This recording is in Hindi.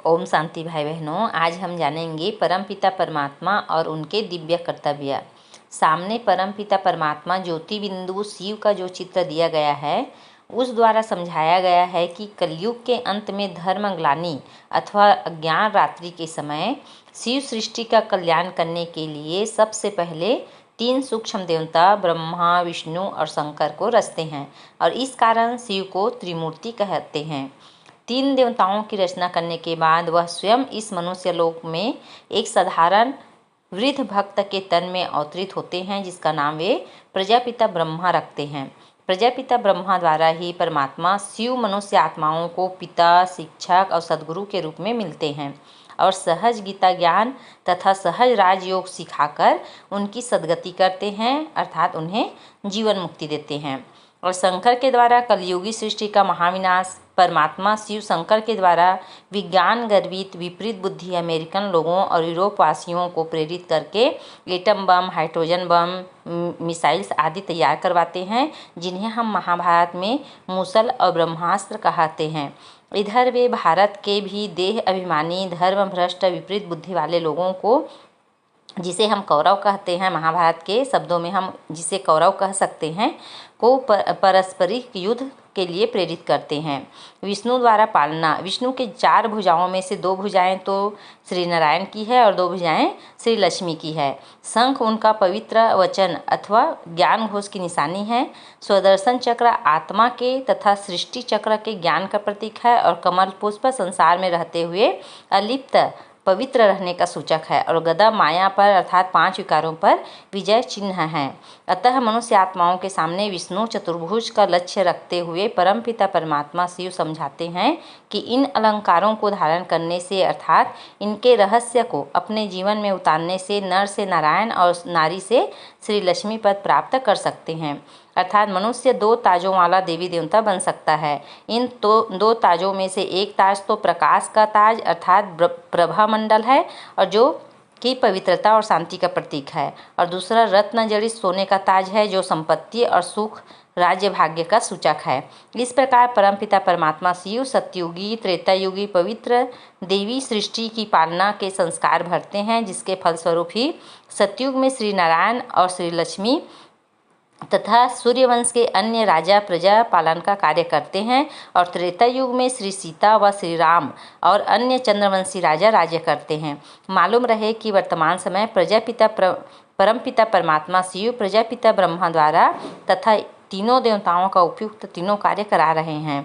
ओम शांति भाई बहनों, आज हम जानेंगे परमपिता परमात्मा और उनके दिव्य कर्तव्य। सामने परमपिता परमात्मा ज्योति बिंदु शिव का जो चित्र दिया गया है उस द्वारा समझाया गया है कि कलयुग के अंत में धर्म ग्लानि अथवा अज्ञान रात्रि के समय शिव सृष्टि का कल्याण करने के लिए सबसे पहले 3 सूक्ष्म देवता ब्रह्मा, विष्णु और शंकर को रचते हैं और इस कारण शिव को त्रिमूर्ति कहते हैं। 3 देवताओं की रचना करने के बाद वह स्वयं इस मनुष्य लोक में एक साधारण वृद्ध भक्त के तन में अवतरित होते हैं, जिसका नाम वे प्रजापिता ब्रह्मा रखते हैं। प्रजापिता ब्रह्मा द्वारा ही परमात्मा शिव मनुष्य आत्माओं को पिता, शिक्षक और सद्गुरु के रूप में मिलते हैं और सहज गीता ज्ञान तथा सहज राजयोग सिखाकर उनकी सद्गति करते हैं, अर्थात उन्हें जीवन मुक्ति देते हैं। और शंकर के द्वारा कलयुगी सृष्टि का महाविनाश परमात्मा शिव शंकर के द्वारा विज्ञान गर्वित विपरीत बुद्धि अमेरिकन लोगों और यूरोप वासियों को प्रेरित करके atom bomb, hydrogen bomb, missiles आदि तैयार करवाते हैं, जिन्हें हम महाभारत में मूसल और ब्रह्मास्त्र कहते हैं। इधर वे भारत के भी देह अभिमानी, धर्म भ्रष्ट, विपरीत बुद्धि वाले लोगों को, जिसे हम कौरव कहते हैं, महाभारत के शब्दों में हम जिसे कौरव कह सकते हैं, को पारस्परिक युद्ध के लिए प्रेरित करते हैं। विष्णु द्वारा पालना। विष्णु के 4 भुजाओं में से 2 भुजाएं तो श्री नारायण की है और 2 भुजाएं श्री लक्ष्मी की है। शंख उनका पवित्र वचन अथवा ज्ञान घोष की निशानी है। स्वदर्शन चक्र आत्मा के तथा सृष्टि चक्र के ज्ञान का प्रतीक है और कमल पुष्प संसार में रहते हुए अलिप्त पवित्र रहने का सूचक है और गदा माया पर अर्थात 5 विकारों पर विजय चिन्ह है। अतः मनुष्य आत्माओं के सामने विष्णु चतुर्भुज का लक्ष्य रखते हुए परमपिता परमात्मा शिव समझाते हैं कि इन अलंकारों को धारण करने से अर्थात इनके रहस्य को अपने जीवन में उतारने से नर से नारायण और नारी से श्री लक्ष्मी पद प्राप्त कर सकते हैं। अर्थात मनुष्य 2 ताजों वाला देवी देवता बन सकता है। इन 2 ताजों में से एक ताज तो प्रकाश का ताज अर्थात प्रभा मंडल है और जो कि पवित्रता और शांति का प्रतीक है, और दूसरा रत्न जड़ित सोने का ताज है जो संपत्ति और सुख राज्य भाग्य का सूचक है। इस प्रकार परमपिता परमात्मा शिव सतयुगी त्रेतायुगी पवित्र देवी सृष्टि की पालना के संस्कार भरते हैं, जिसके फलस्वरूप ही सतयुग में श्री नारायण और श्री लक्ष्मी तथा सूर्यवंश के अन्य राजा प्रजा पालन का कार्य करते हैं और त्रेता युग में श्री सीता व श्री राम और अन्य चंद्रवंशी राजा राज्य करते हैं। मालूम रहे कि वर्तमान समय परमपिता परमात्मा शिव प्रजापिता ब्रह्मा द्वारा तथा तीनों देवताओं का उपयुक्त तीनों कार्य करा रहे हैं।